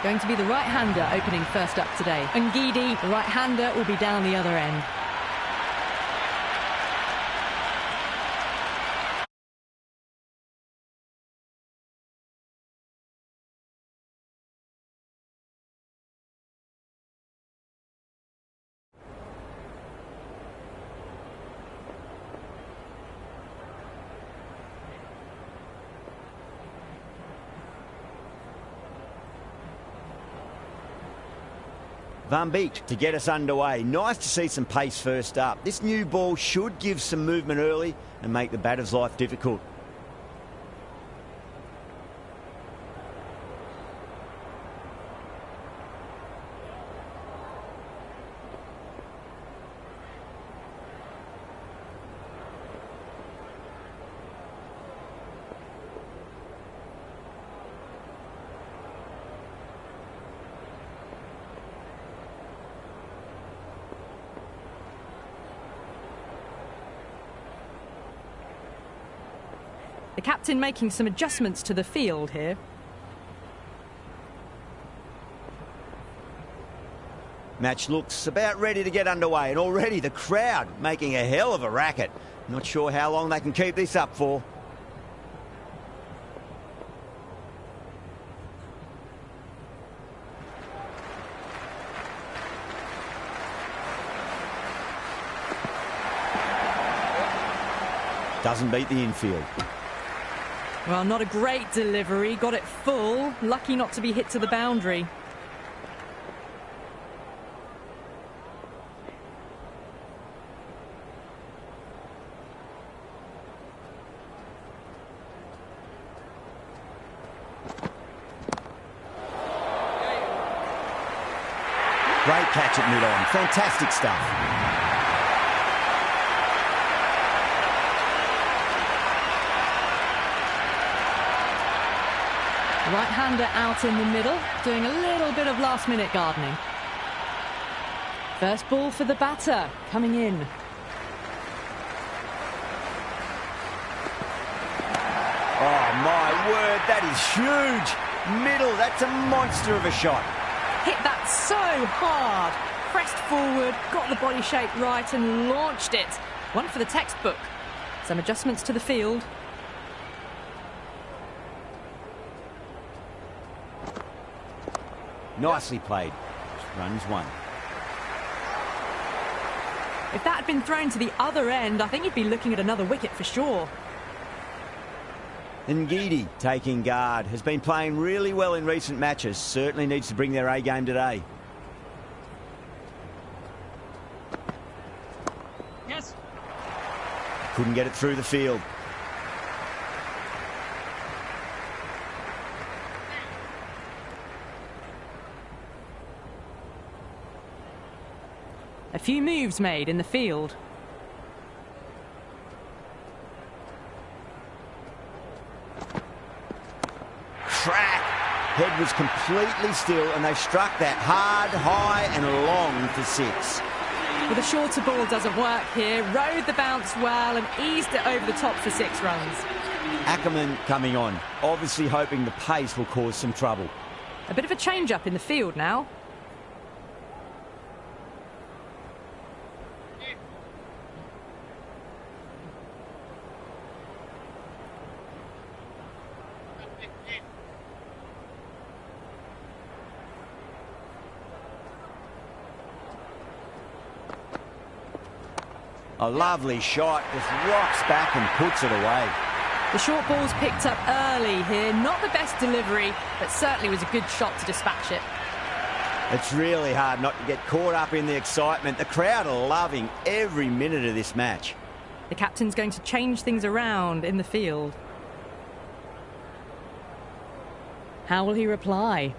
Going to be the right-hander opening first up today. Ngidi, the right-hander, will be down the other end. Van Beek to get us underway. Nice to see some pace first up. This new ball should give some movement early and make the batter's life difficult. The captain making some adjustments to the field here. Match looks about ready to get underway, and already the crowd making a hell of a racket. Not sure how long they can keep this up for. Doesn't beat the infield. Well, not a great delivery. Got it full. Lucky not to be hit to the boundary. Great catch at mid-on. Fantastic stuff. Right-hander out in the middle, doing a little bit of last-minute gardening. First ball for the batter, coming in. Oh, my word, that is huge. Middle, that's a monster of a shot. Hit that so hard. Pressed forward, got the body shape right and launched it. One for the textbook. Some adjustments to the field. Nicely played. Runs one. If that had been thrown to the other end, I think you'd be looking at another wicket for sure. Ngidi taking guard. Has been playing really well in recent matches. Certainly needs to bring their A game today. Yes. Couldn't get it through the field. A few moves made in the field. Crack! Head was completely still and they struck that hard, high and long for six. Well, the shorter ball doesn't work here. Rode the bounce well and eased it over the top for 6 runs. Ackerman coming on, obviously hoping the pace will cause some trouble. A bit of a change-up in the field now. A lovely shot, just rocks back and puts it away. The short ball's picked up early here. Not the best delivery, but certainly was a good shot to dispatch it. It's really hard not to get caught up in the excitement. The crowd are loving every minute of this match. The captain's going to change things around in the field. How will he reply?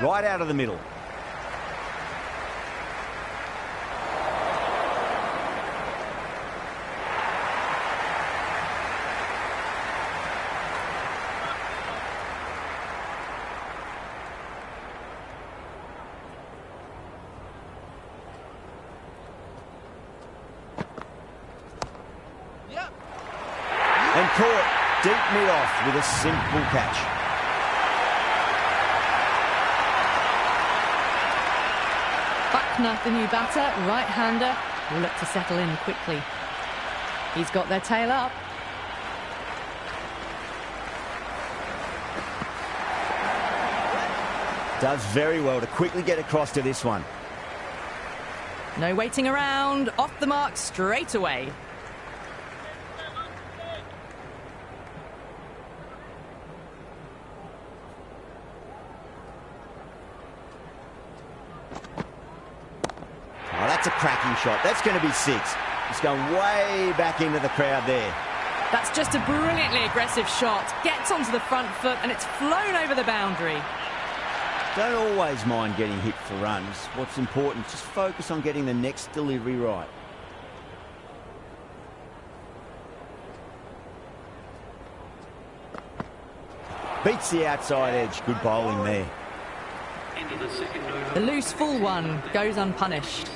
Right out of the middle. And caught. deep mid-off with a simple catch. Buckner, the new batter, right-hander, will look to settle in quickly. He's got their tail up. Does very well to quickly get across to this one. No waiting around, off the mark straight away. Oh, that's a cracking shot. That's going to be 6. It's going way back into the crowd there. That's just a brilliantly aggressive shot. Gets onto the front foot and it's flown over the boundary. Don't always mind getting hit for runs. What's important, just focus on getting the next delivery right. Beats the outside edge. Good bowling there. The loose full one goes unpunished.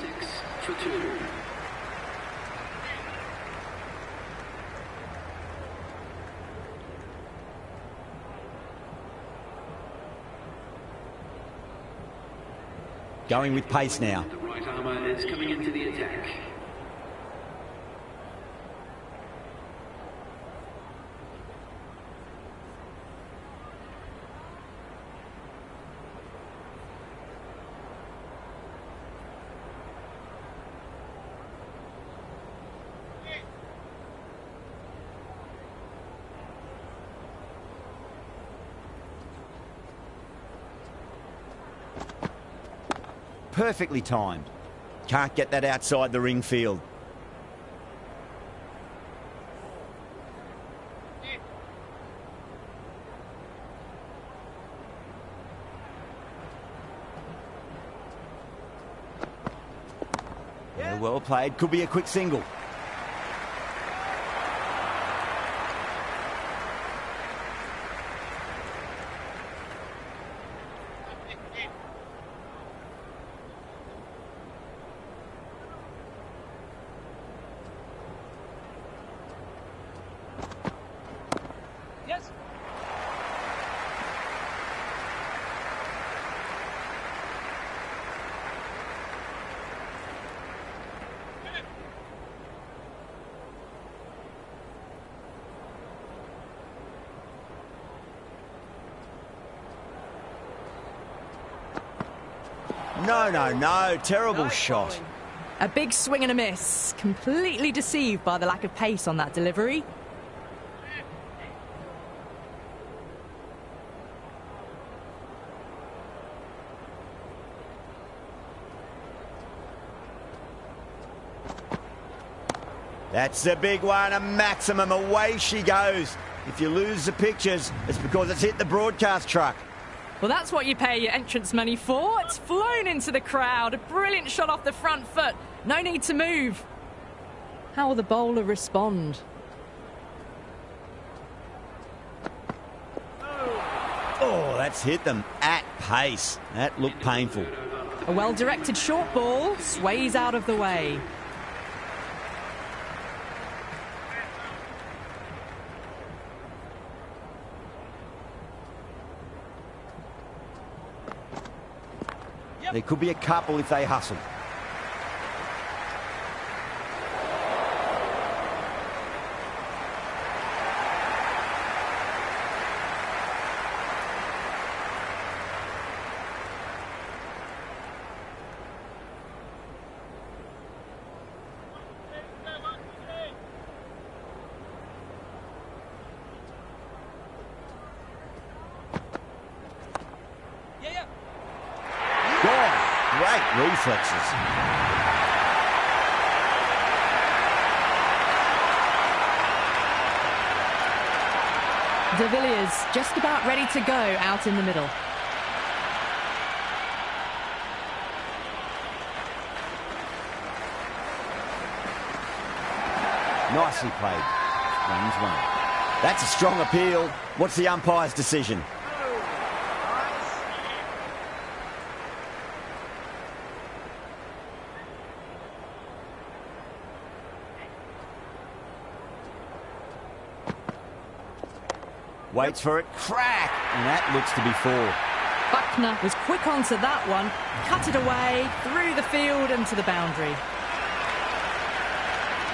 Going with pace now. The right armour is coming into the attack. Perfectly timed. Can't get that outside the ring field. Yeah, well played. Could be a quick single. No. Terrible shot. A big swing and a miss. Completely deceived by the lack of pace on that delivery. That's a big one, a maximum. Away she goes. If you lose the pictures, it's because it's hit the broadcast truck. Well, that's what you pay your entrance money for. It's flown into the crowd. A brilliant shot off the front foot. No need to move. How will the bowler respond? Oh, that's hit them at pace. That looked painful. A well-directed short ball sways out of the way. There could be a couple if they hustle. Great reflexes. De Villiers just about ready to go out in the middle. Nicely played. Runs one. That's a strong appeal. What's the umpire's decision? Waits for it. Crack! And that looks to be 4. Buckner was quick onto that one, cut it away, through the field and to the boundary.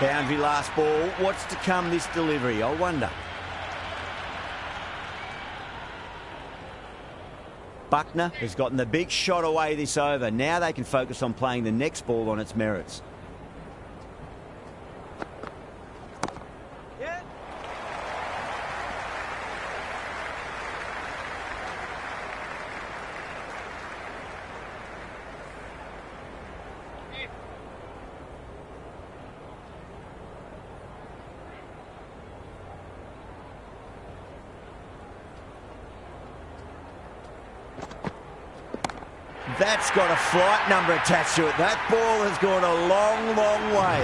Boundary last ball. What's to come this delivery? I wonder. Buckner has gotten the big shot away this over. Now they can focus on playing the next ball on its merits. That's got a flight number attached to it. That ball has gone a long, long way.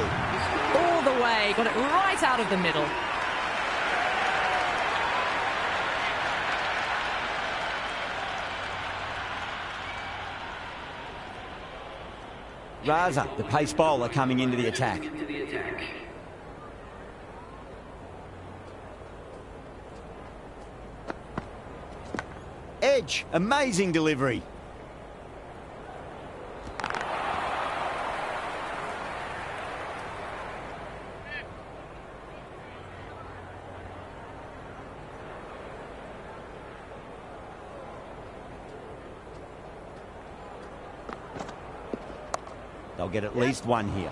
All the way, got it right out of the middle. Raza, the pace bowler, coming into the attack. Edge, amazing delivery. They'll get at least one here.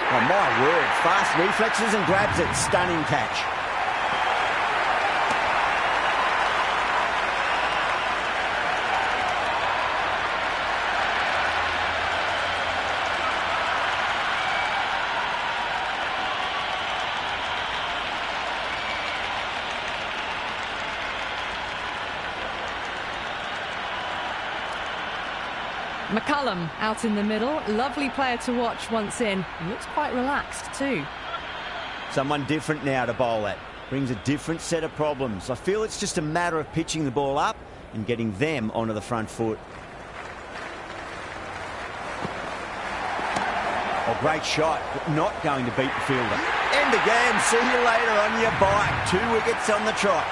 Oh, my word. Fast reflexes and grabs it. Stunning catch. McCullum out in the middle. Lovely player to watch once in. He looks quite relaxed too. Someone different now to bowl at. Brings a different set of problems. I feel it's just a matter of pitching the ball up and getting them onto the front foot. Oh, great shot, but not going to beat the fielder. End again. See you later on your bike. 2 wickets on the trot.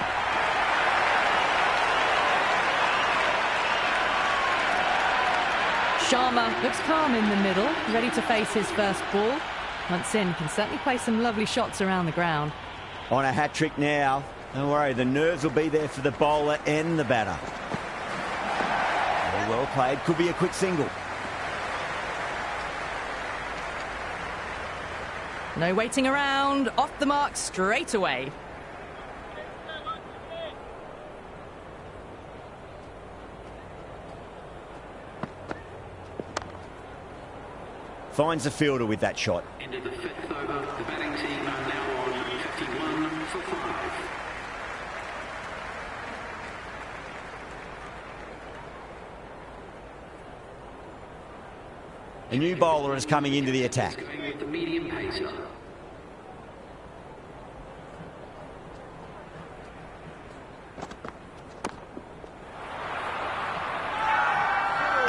Sharma looks calm in the middle, ready to face his first ball. Once in, can certainly play some lovely shots around the ground. On a hat-trick now. Don't worry, the nerves will be there for the bowler and the batter. Oh, well played. Could be a quick single. No waiting around. Off the mark straight away. Finds the fielder with that shot. Into the 5th over, the batting team are now on 51 for 5. A new bowler is coming into the attack. Going with the medium pacer.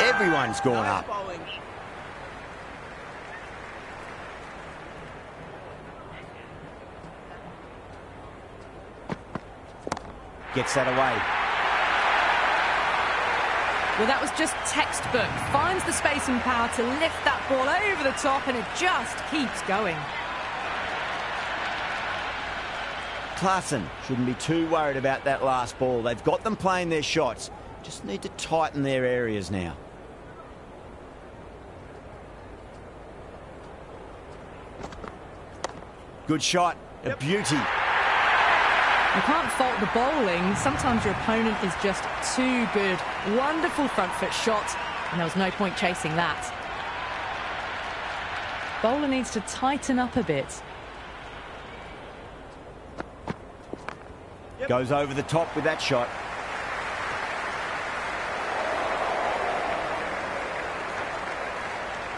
Everyone's gone up. Gets that away. Well, that was just textbook. Finds the space and power to lift that ball over the top, and it just keeps going. Clarkson shouldn't be too worried about that last ball. They've got them playing their shots. Just need to tighten their areas now. Good shot. A beauty. You can't fault the bowling. Sometimes your opponent is just too good. Wonderful front foot shot, and there was no point chasing that. Bowler needs to tighten up a bit. Goes over the top with that shot.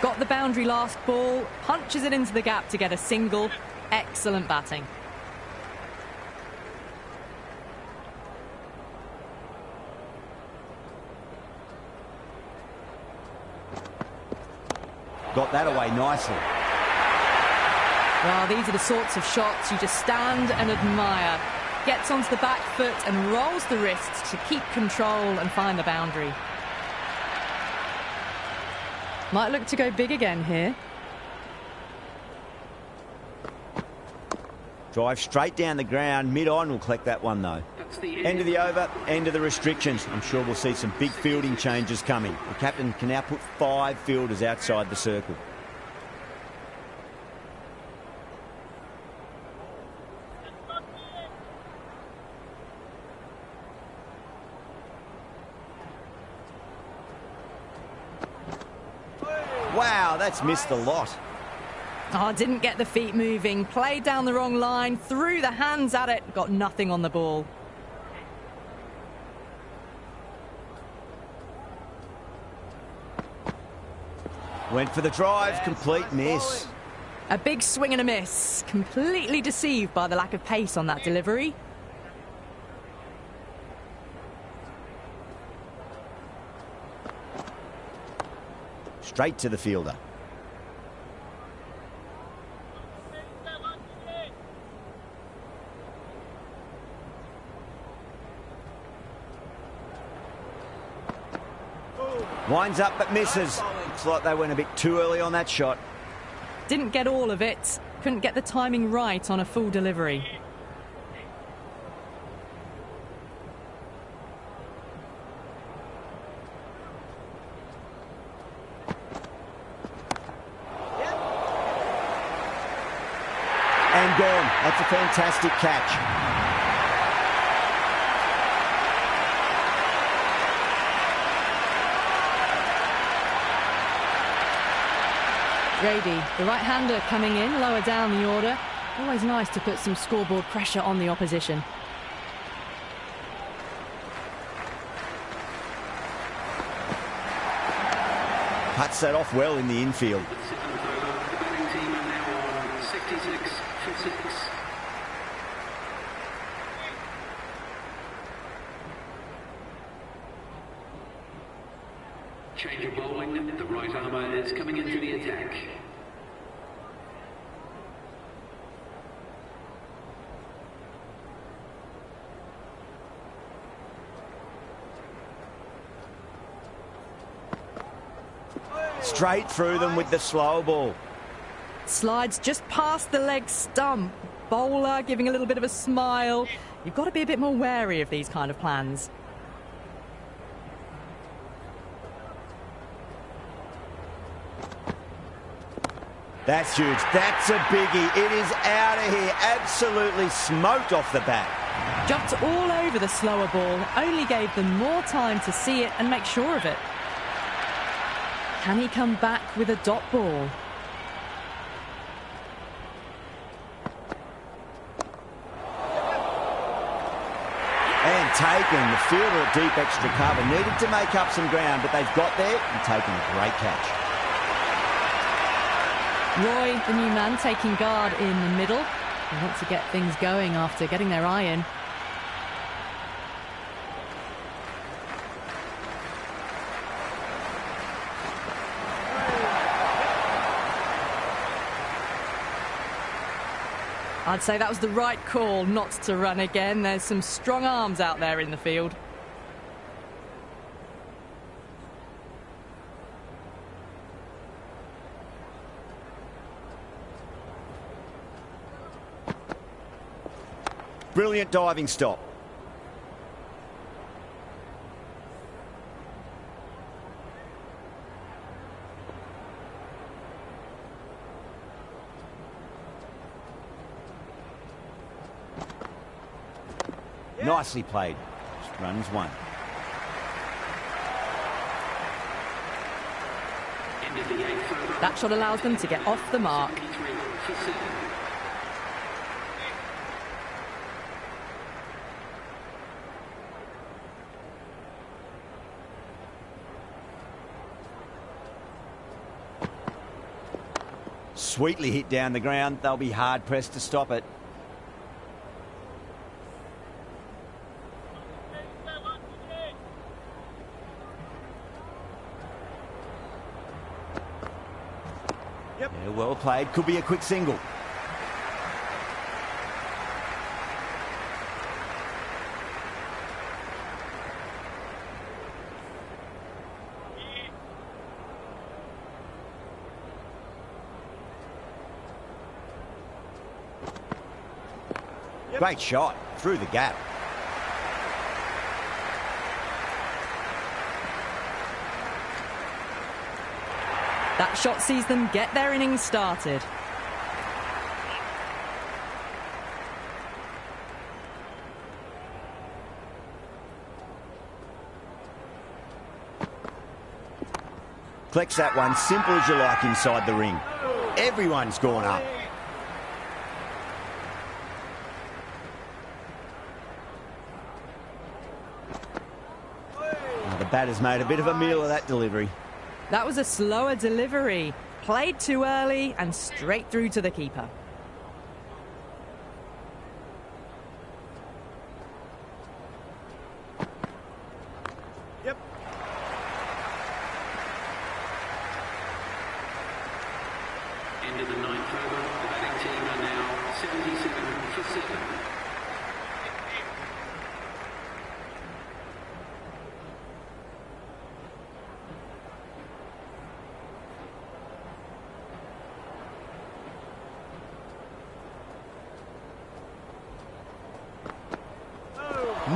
Got the boundary last ball, punches it into the gap to get a single. Excellent batting. Got that away nicely. Well, these are the sorts of shots you just stand and admire. Gets onto the back foot and rolls the wrists to keep control and find the boundary. Might look to go big again here. Drive straight down the ground. Mid-on will collect that one, though. End of the over, end of the restrictions. I'm sure we'll see some big fielding changes coming. The captain can now put 5 fielders outside the circle. Wow, that's missed a lot. Oh, didn't get the feet moving. Played down the wrong line. Threw the hands at it. Got nothing on the ball. Went for the drive. Complete miss. A big swing and a miss. Completely deceived by the lack of pace on that delivery. Straight to the fielder. Winds up but misses. Looks like they went a bit too early on that shot. Didn't get all of it. Couldn't get the timing right on a full delivery. And gone. That's a fantastic catch. Grady, the right-hander coming in, lower down the order. Always nice to put some scoreboard pressure on the opposition. Cuts that off well in the infield. The batting team are now on 66 for 6. Change of bowling. The right armour is coming into the attack. Straight through them with the slow ball. Slides just past the leg stump. Bowler giving a little bit of a smile. You've got to be a bit more wary of these kind of plans. That's huge. That's a biggie. It is out of here. Absolutely smoked off the bat. Jumped all over the slower ball. Only gave them more time to see it and make sure of it. Can he come back with a dot ball? And taken. The fielder at deep extra cover. Needed to make up some ground, but they've got there and taken a great catch. Roy, the new man, taking guard in the middle. They want to get things going after getting their eye in. I'd say that was the right call not to run again. There's some strong arms out there in the field. Brilliant diving stop. Nicely played. Just runs one. That shot allows them to get off the mark. Sweetly hit down the ground. They'll be hard-pressed to stop it. Yep. Yeah, well played. Could be a quick single. Great shot through the gap. That shot sees them get their innings started. Collects that one, simple as you like inside the ring. Everyone's gone up. The batter's made a bit of a meal of that delivery. That was a slower delivery. Played too early and straight through to the keeper. Yep. End of the ninth over. The batting team are now 77 for 7.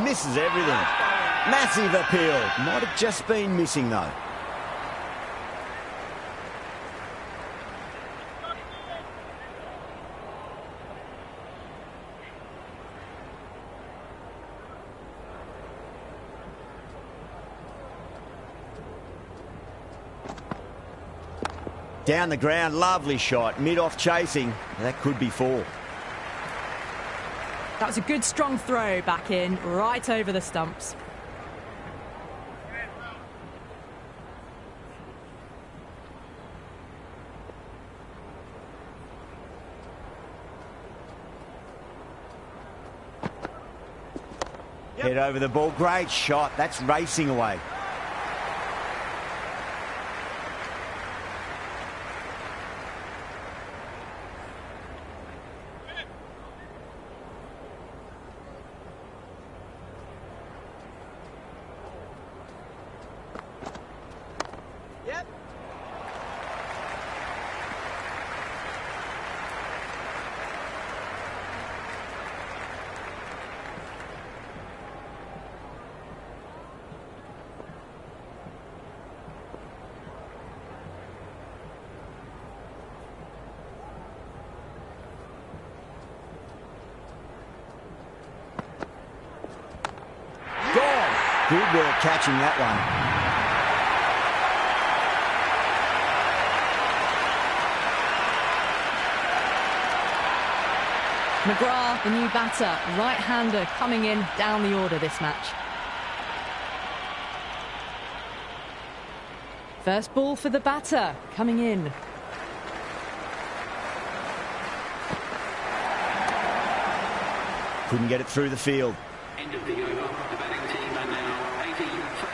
Misses everything. Massive appeal. Might have just been missing though. Down the ground, lovely shot. Mid-off chasing. That could be 4. That was a good strong throw back in, right over the stumps. Head over the ball. Great shot. That's racing away. Yep. Good work catching that one. McGrath, the new batter, right-hander coming in down the order this match. First ball for the batter, coming in. Couldn't get it through the field. End of the over. The batting team are now 80 for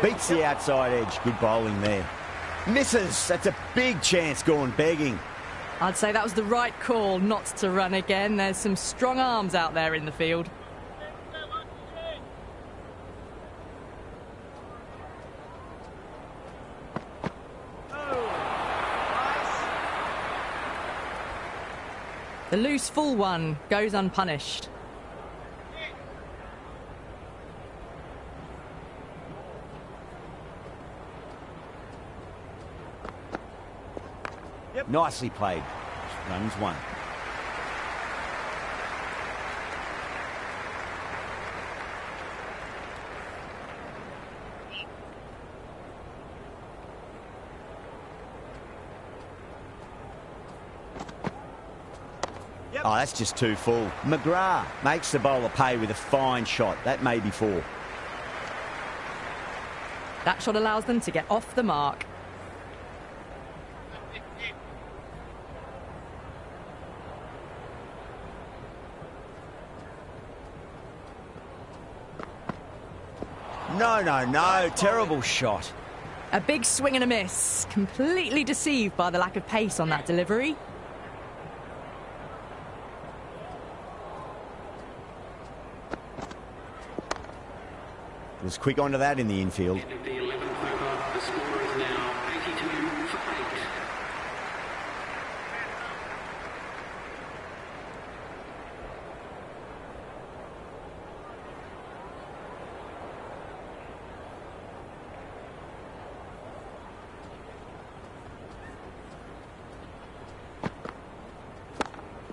8. Beats the outside edge. Good bowling there. Misses. That's a big chance gone begging. I'd say that was the right call not to run again. There's some strong arms out there in the field. The loose full one goes unpunished. Yep. Nicely played. Runs 1. Oh, that's just too full. McGrath makes the bowler pay with a fine shot. That may be 4. That shot allows them to get off the mark. No. Terrible shot. A big swing and a miss. Completely deceived by the lack of pace on that delivery. Was quick onto that in the infield. End of the 11th over. The score is now 82 for 8.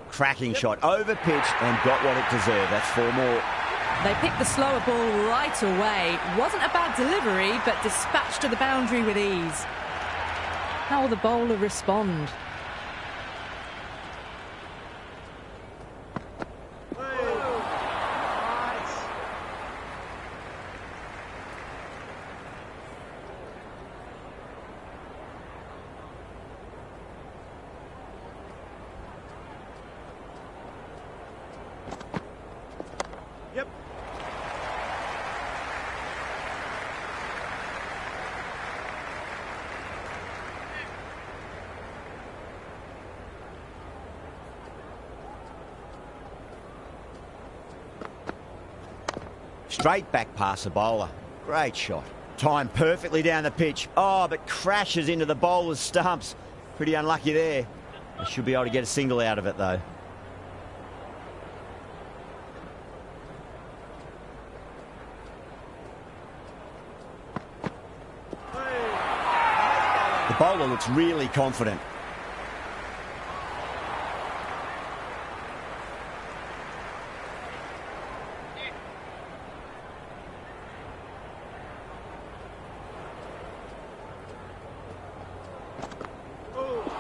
Cracking shot, over pitch and got what it deserved. That's 4 more. They picked the slower ball right away. Wasn't a bad delivery, but dispatched to the boundary with ease. How will the bowler respond? Straight back past the bowler. Great shot. Timed perfectly down the pitch. Oh, but crashes into the bowler's stumps. Pretty unlucky there. They should be able to get a single out of it, though. The bowler looks really confident.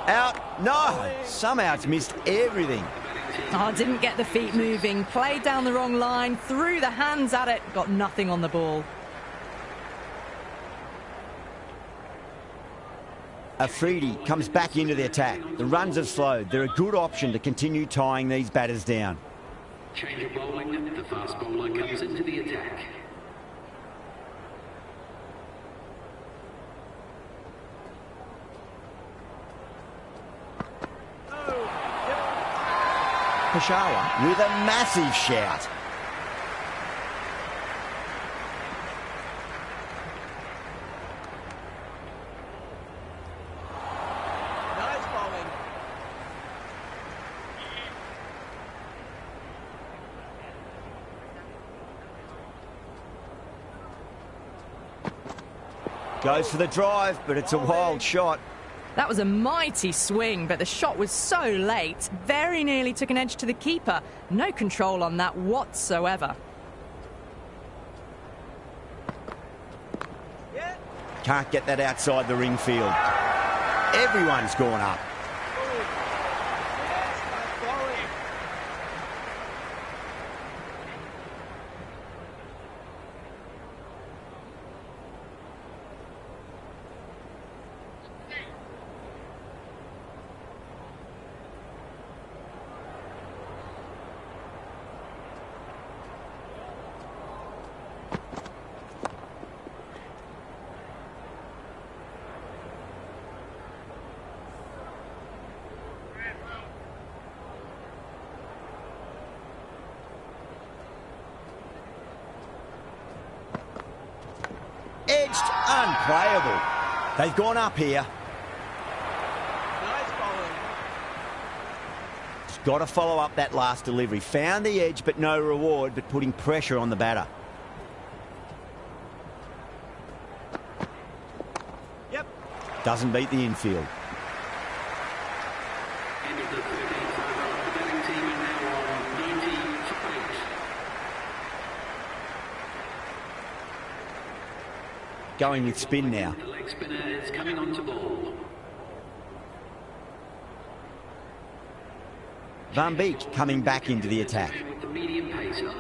Out. No. Somehow it's missed everything. Oh, didn't get the feet moving. Played down the wrong line. Threw the hands at it. Got nothing on the ball. Afridi comes back into the attack. The runs have slowed. They're a good option to continue tying these batters down. Change of bowling. The fast bowler comes into the attack. Peshawar with a massive shout. Nice bowling. Goes for the drive, but it's a wild shot. That was a mighty swing, but the shot was so late. Very nearly took an edge to the keeper. No control on that whatsoever. Can't get that outside the ring field. Everyone's gone up. Edged, unplayable. They've gone up here. Nice bowling. He's got to follow up that last delivery. Found the edge, but no reward, but putting pressure on the batter. Yep. Doesn't beat the infield. End of the 13th over. The batting team are now on 90 for 8. Going with spin now. The leg spinner is coming onto ball. Van Beek coming back into the attack. With the medium pacer.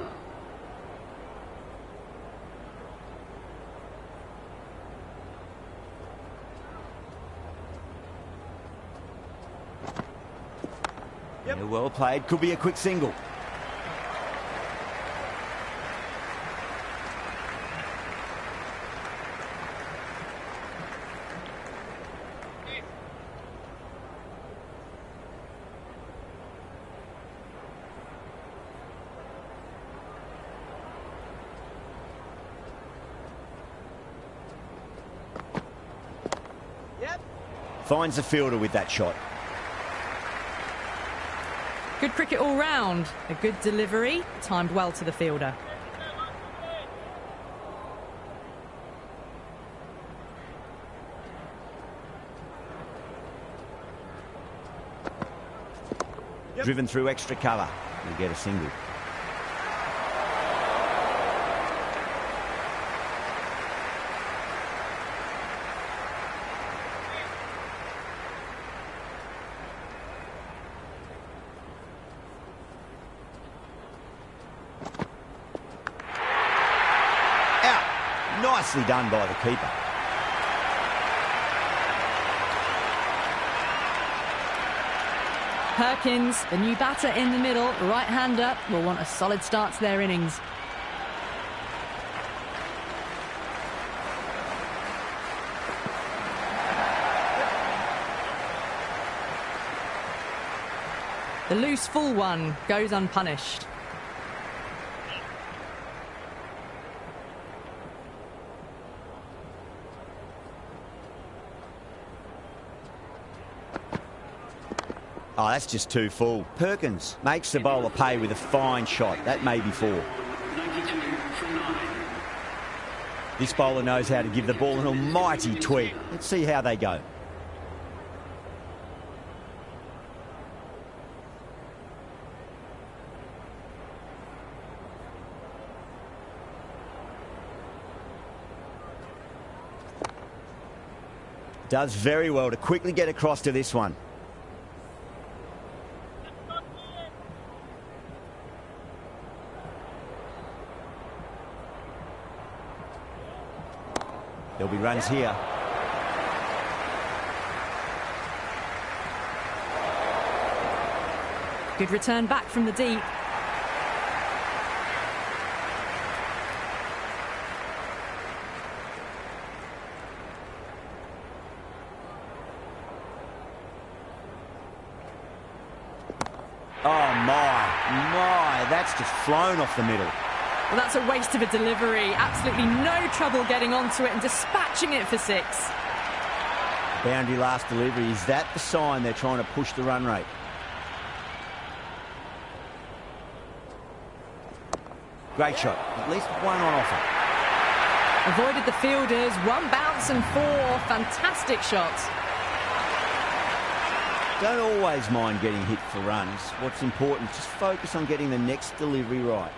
Yeah, well played. Could be a quick single. Yep. Finds the fielder with that shot. Good cricket all round. A good delivery, timed well to the fielder. Yep. Driven through extra cover. He'll get a single. Nicely done by the keeper. Perkins, the new batter in the middle, right-hander, will want a solid start to their innings. The loose full one goes unpunished. Oh, that's just too full. Perkins makes the bowler pay with a fine shot. That may be 4. 92 for 9. This bowler knows how to give the ball an almighty tweak. Let's see how they go. Does very well to quickly get across to this one. There'll be runs here. Good return back from the deep. Oh my, that's just flown off the middle. Well, that's a waste of a delivery. Absolutely no trouble getting onto it and dispatching it for 6. Boundary last delivery. Is that the sign they're trying to push the run rate? Great shot. At least one on offer. Avoided the fielders. 1 bounce and 4. Fantastic shots. Don't always mind getting hit for runs. What's important, just focus on getting the next delivery right.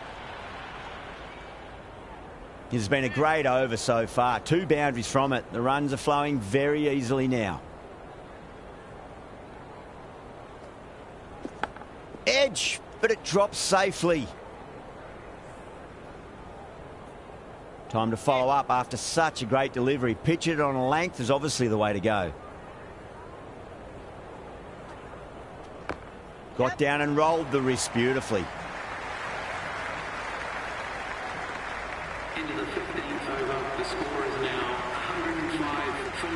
It's been a great over so far. 2 boundaries from it. The runs are flowing very easily now. Edge, but it drops safely. Time to follow up after such a great delivery. Pitch it on a length is obviously the way to go. Got down and rolled the wrist beautifully. Into the 15th over. The score is now 105 for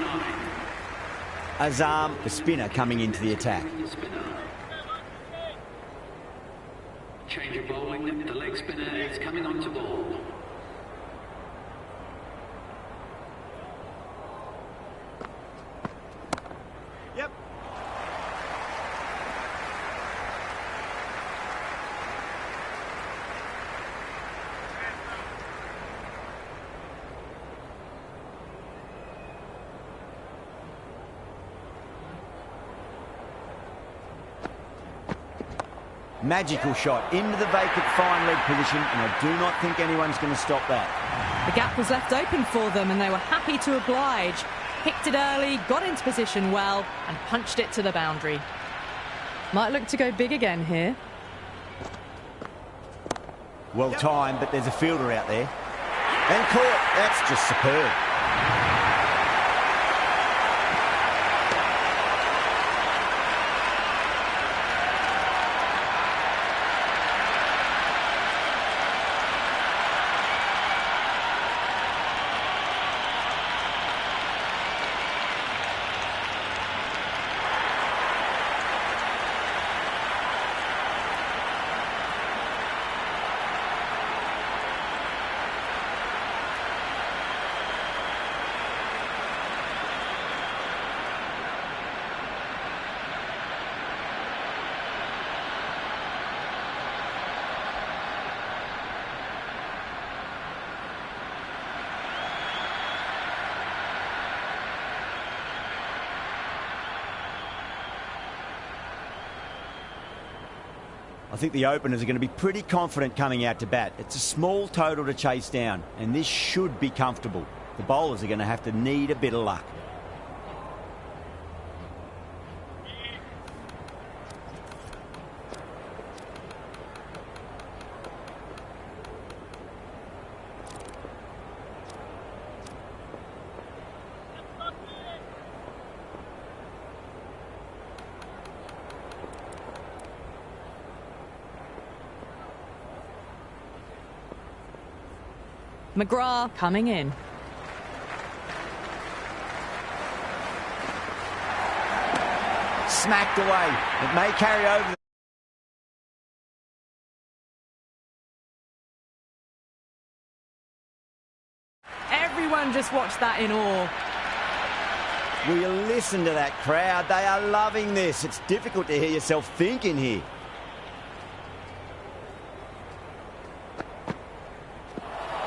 9. Azam, the spinner, coming into the attack. The spinner. Change of bowling. The leg spinner is coming on to ball. Yep. Magical shot into the vacant fine leg position, and I do not think anyone's going to stop that. The gap was left open for them and they were happy to oblige. Picked it early, got into position well and punched it to the boundary. Might look to go big again here. Well timed, but there's a fielder out there. And caught. That's just superb. I think the openers are going to be pretty confident coming out to bat. It's a small total to chase down, and this should be comfortable. The bowlers are going to have to need a bit of luck. McGrath coming in. Smacked away. It may carry over. Everyone just watched that in awe. Will you listen to that crowd? They are loving this. It's difficult to hear yourself thinking here.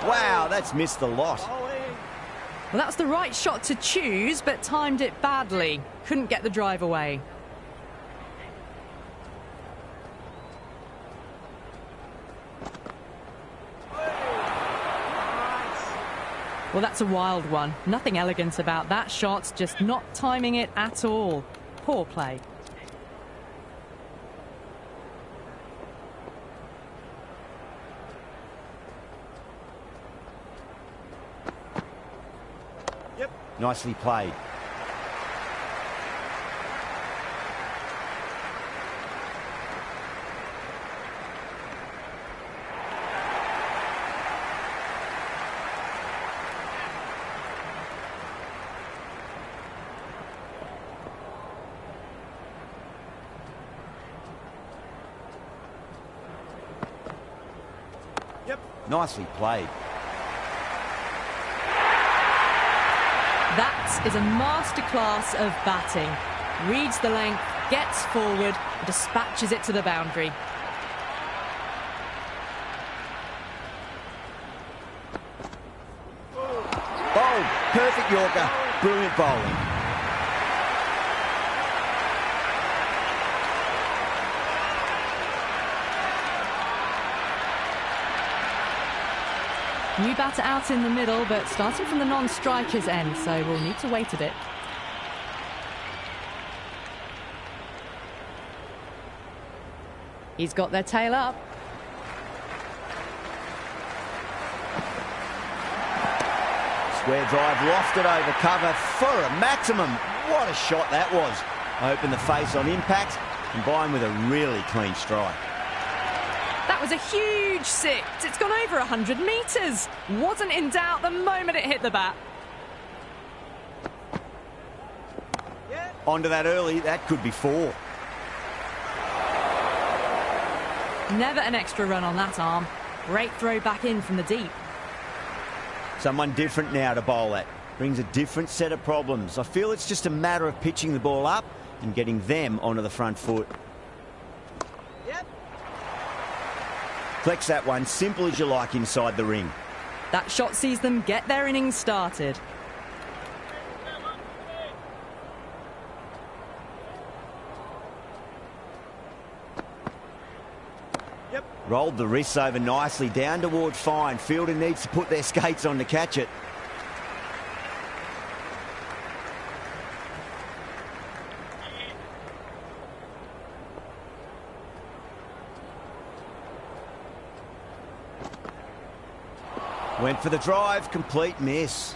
Wow, that's missed a lot. Well, that was the right shot to choose, but timed it badly. Couldn't get the drive away. Well, that's a wild one. Nothing elegant about that shot, just not timing it at all. Poor play. Nicely played. Nicely played. That is a masterclass of batting. Reads the length, gets forward, dispatches it to the boundary. Bowled. Perfect Yorker. Brilliant bowling. New batter out in the middle, but starting from the non-striker's end, so we'll need to wait a bit. He's got their tail up. Square drive lofted over cover for a maximum. What a shot that was. Open the face on impact, combined with a really clean strike. That was a huge six. It's gone over 100 metres. Wasn't in doubt the moment it hit the bat. Onto that early, that could be 4. Never an extra run on that arm. Great throw back in from the deep. Someone different now to bowl at. Brings a different set of problems. I feel it's just a matter of pitching the ball up and getting them onto the front foot. Flex that one, simple as you like inside the ring. That shot sees them get their innings started. Rolled the wrists over nicely, down toward fine. Fielder needs to put their skates on to catch it. Went for the drive, complete miss.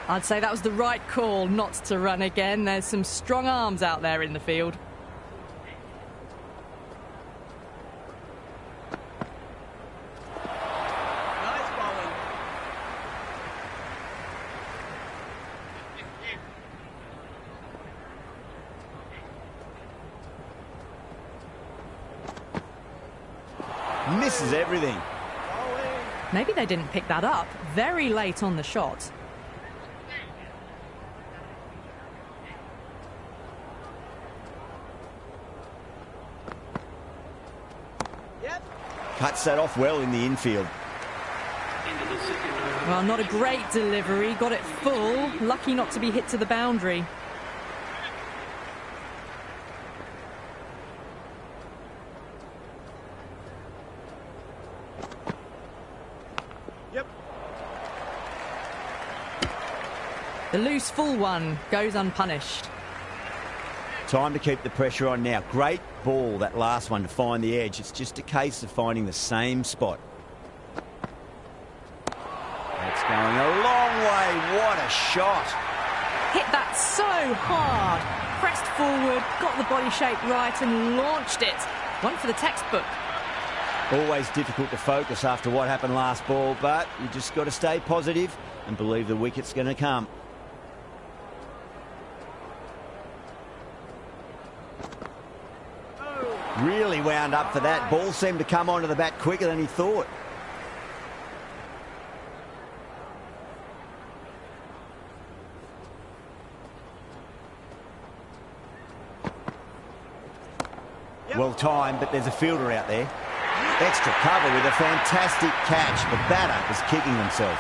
I'd say that was the right call not to run again. There's some strong arms out there in the field. Nice bowling. Misses everything. Bowling. Maybe they didn't pick that up very late on the shot. Yep. Cuts that off well in the infield. Into the second over. Well, not a great delivery. Got it full. Lucky not to be hit to the boundary. Yep. The loose full one goes unpunished. Time to keep the pressure on now. Great ball, that last one, to find the edge. It's just a case of finding the same spot. That's going a long way. What a shot. Hit that so hard. Pressed forward, got the body shape right and launched it. One for the textbook. Always difficult to focus after what happened last ball, but you just got to stay positive and believe the wicket's going to come. Really wound up for that. Ball seemed to come onto the bat quicker than he thought. Yep. Well timed, but there's a fielder out there. Extra cover with a fantastic catch. The batter is kicking himself.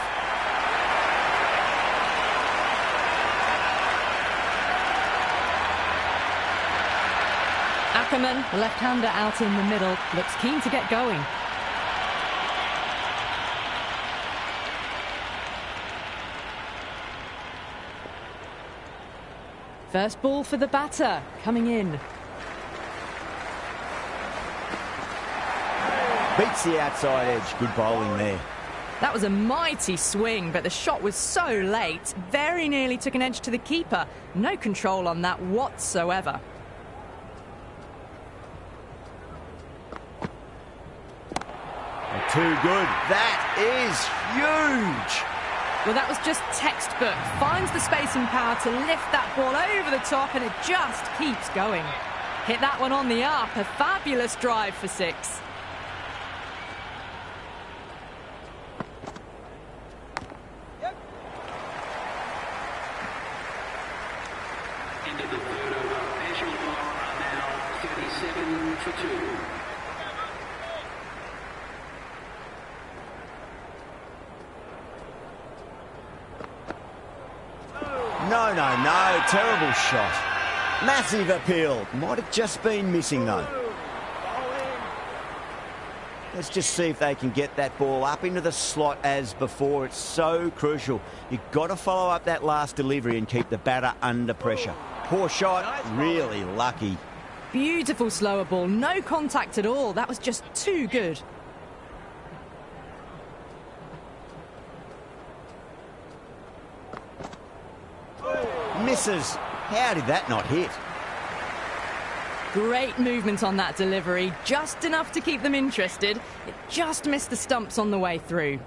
Ackerman, left-hander out in the middle, looks keen to get going. First ball for the batter, coming in. Beats the outside edge. Good bowling there. That was a mighty swing, but the shot was so late, very nearly took an edge to the keeper. No control on that whatsoever. Too good. That is huge. Well, that was just textbook. Finds the space and power to lift that ball over the top, and it just keeps going. Hit that one on the up. A fabulous drive for six. Into the third over. National Power are now 37 for 2. No. Terrible shot. Massive appeal. Might have just been missing, though. Bowling. Let's just see if they can get that ball up into the slot as before. It's so crucial. You've got to follow up that last delivery and keep the batter under pressure. Poor shot. Really lucky. Beautiful slower ball. No contact at all. That was just too good. Misses. How did that not hit? Great movement on that delivery. Just enough to keep them interested. It just missed the stumps on the way through.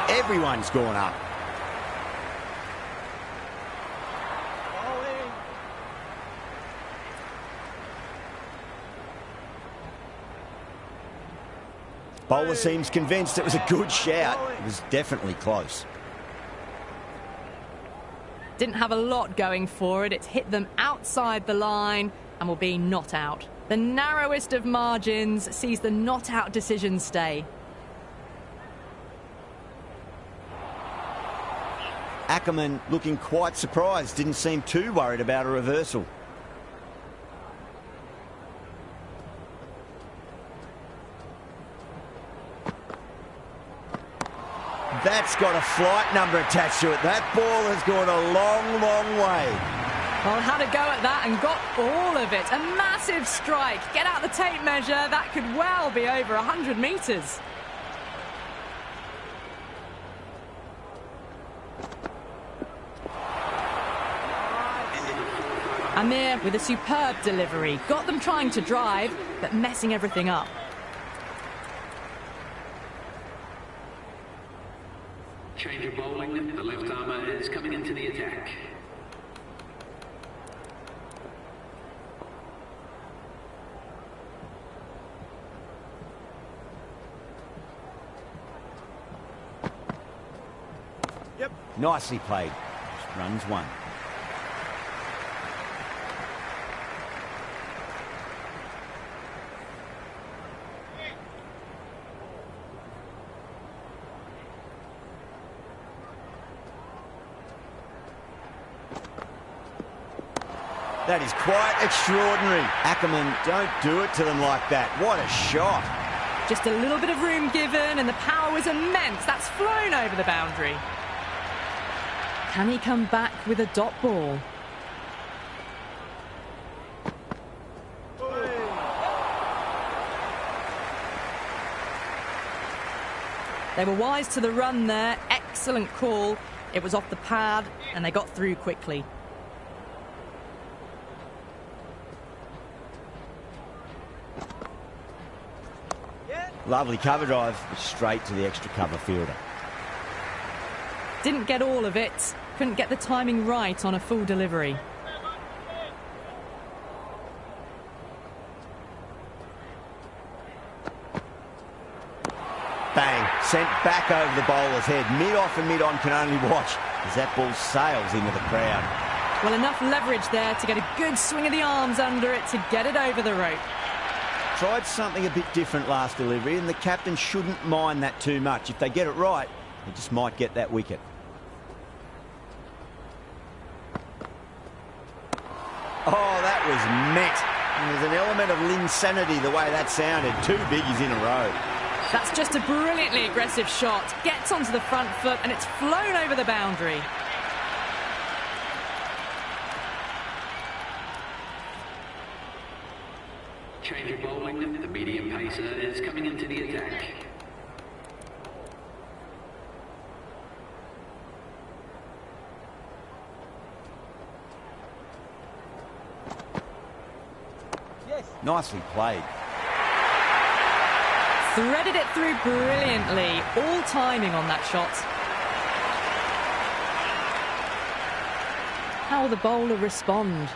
Everyone's gone up. Bowling. Bowler seems convinced it was a good shout. It was definitely close. Didn't have a lot going for it. It's hit them outside the line and will be not out. The narrowest of margins sees the not out decision stay. Ackerman looking quite surprised. Didn't seem too worried about a reversal. That's got a flight number attached to it. That ball has gone a long, long way. Well, had a go at that and got all of it. A massive strike. Get out the tape measure. That could well be over 100 metres. Amir with a superb delivery. Got them trying to drive, but messing everything up. Change of bowling. The left armour is coming into the attack. Yep. Nicely played. Just runs one. That is quite extraordinary. Ackerman, don't do it to them like that. What a shot. Just a little bit of room given and the power was immense. That's flown over the boundary. Can he come back with a dot ball? They were wise to the run there. Excellent call. It was off the pad and they got through quickly. Lovely cover drive, straight to the extra cover fielder. Didn't get all of it. Couldn't get the timing right on a full delivery. Bang, sent back over the bowler's head. Mid-off and mid-on can only watch as that ball sails into the crowd. Well, enough leverage there to get a good swing of the arms under it to get it over the rope. Tried something a bit different last delivery, and the captain shouldn't mind that too much. If they get it right, they just might get that wicket. Oh, that was met. And there's an element of insanity the way that sounded. Two biggies in a row. That's just a brilliantly aggressive shot. Gets onto the front foot and it's flown over the boundary. Change of bowling. The medium pacer is coming into the attack. Yes. Nicely played. Threaded it through brilliantly. All timing on that shot. How will the bowler respond?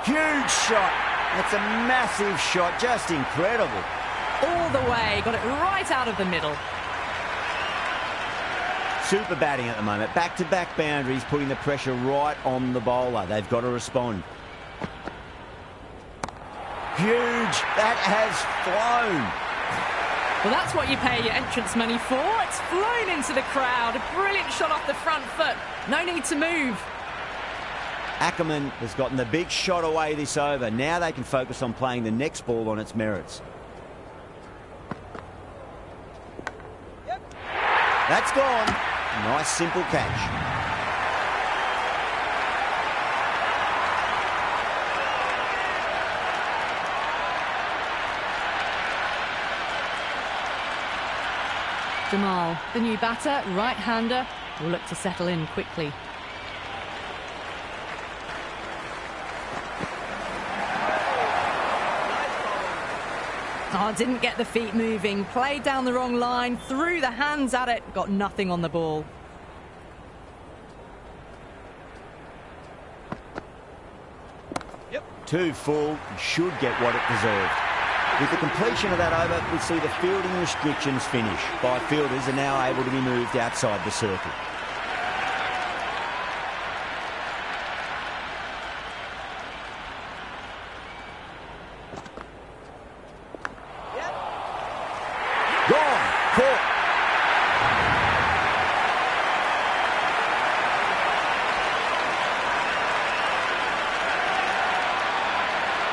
Huge shot. That's a massive shot. Just incredible. All the way. Got it right out of the middle. Super batting at the moment. Back-to-back boundaries, putting the pressure right on the bowler. They've got to respond. Huge. That has flown. Well, that's what you pay your entrance money for. It's flown into the crowd. A brilliant shot off the front foot. No need to move. Ackerman has gotten the big shot away this over. Now they can focus on playing the next ball on its merits. Yep. That's gone. Nice, simple catch. Jamal, the new batter, right-hander, will look to settle in quickly. Oh, didn't get the feet moving, played down the wrong line, threw the hands at it, got nothing on the ball. Yep. Too full, should get what it deserved. With the completion of that over, we see the fielding restrictions finish. Five fielders are now able to be moved outside the circle. Gone. Caught.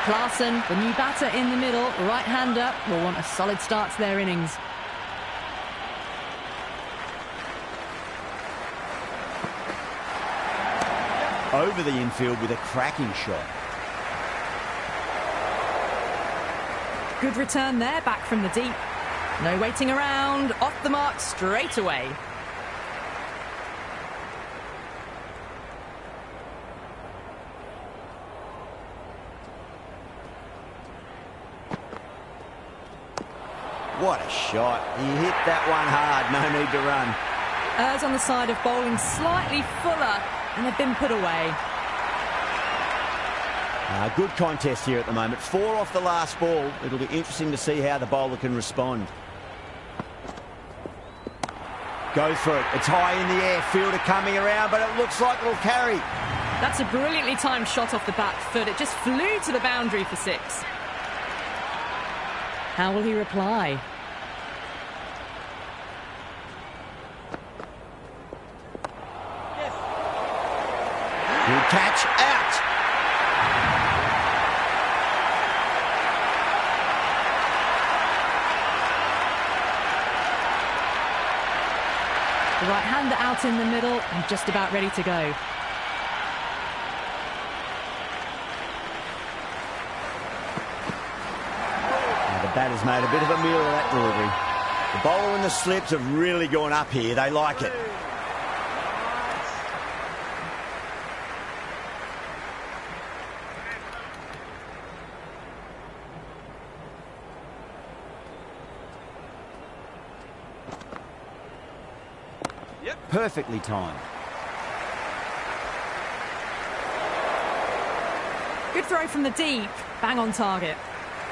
Clarkson, the new batter in the middle, right-hander, will want a solid start to their innings. over the infield with a cracking shot. Good return there, back from the deep. No waiting around, off the mark straight away. What a shot. He hit that one hard, no need to run. Errs on the side of bowling slightly fuller and have been put away. Good contest here at the moment. 4 off the last ball. It'll be interesting to see how the bowler can respond. Go for it. It's high in the air. Fielder coming around, but it looks like it'll carry. That's a brilliantly timed shot off the back foot. It just flew to the boundary for 6. How will he reply? Yes. Good catch. Out. The right-hander out in the middle and just about ready to go. The batter's made a bit of a meal of that delivery. The bowler and the slips have really gone up here. They like it. Yep. Perfectly timed. Good throw from the deep, bang on target.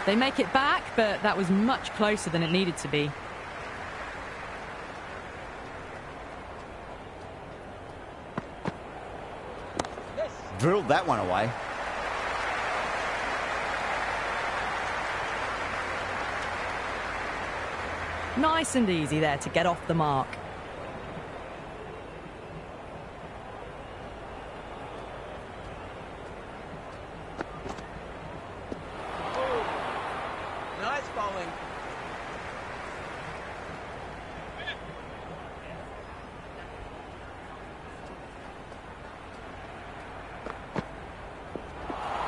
They make it back, but that was much closer than it needed to be. Yes. Drilled that one away. Nice and easy there to get off the mark. Nice bowling.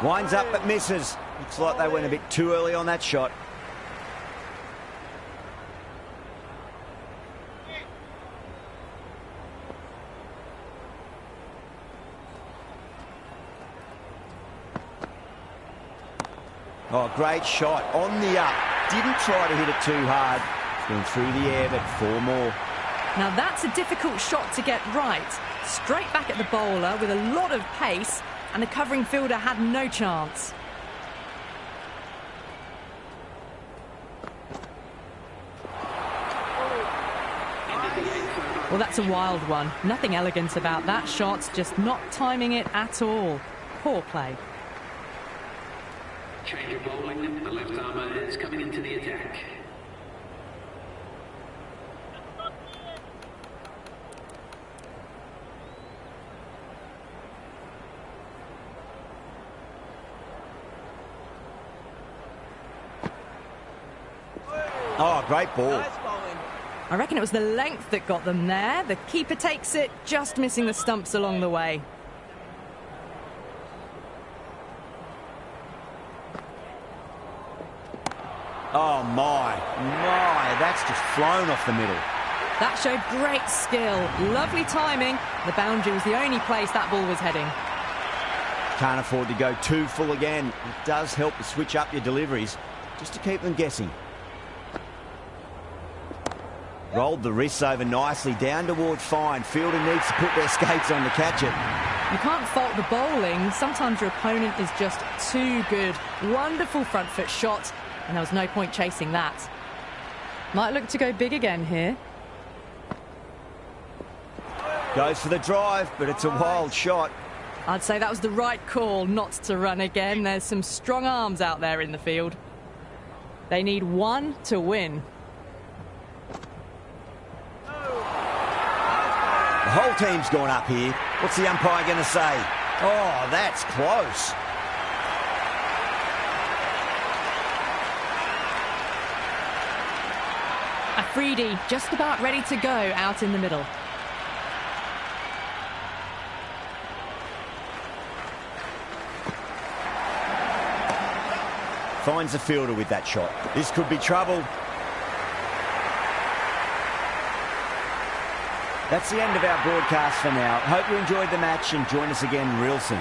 Winds up but misses. Looks like they went a bit too early on that shot. Oh, great shot. On the up. Didn't try to hit it too hard. Went through the air, but 4 more. Now that's a difficult shot to get right. Straight back at the bowler with a lot of pace, and the covering fielder had no chance. Well, that's a wild one. Nothing elegant about that shot, just not timing it at all. Poor play. Change of bowling. The left armour is coming into the attack. Oh, great ball. Nice bowling. I reckon it was the length that got them there. The keeper takes it, just missing the stumps along the way. Oh, my. That's just flown off the middle. That showed great skill. Lovely timing. The boundary was the only place that ball was heading. Can't afford to go too full again. It does help to switch up your deliveries, just to keep them guessing. Rolled the wrists over nicely, down toward fine. Fielder needs to put their skates on to catch it. You can't fault the bowling. Sometimes your opponent is just too good. Wonderful front foot shot, and there was no point chasing that. Might look to go big again here. Goes for the drive, but it's a wild shot. I'd say that was the right call not to run again. There's some strong arms out there in the field. They need 1 to win. The whole team's gone up here. What's the umpire going to say? Oh, that's close. Afridi just about ready to go out in the middle. Finds the fielder with that shot. This could be trouble. That's the end of our broadcast for now. Hope you enjoyed the match and join us again real soon.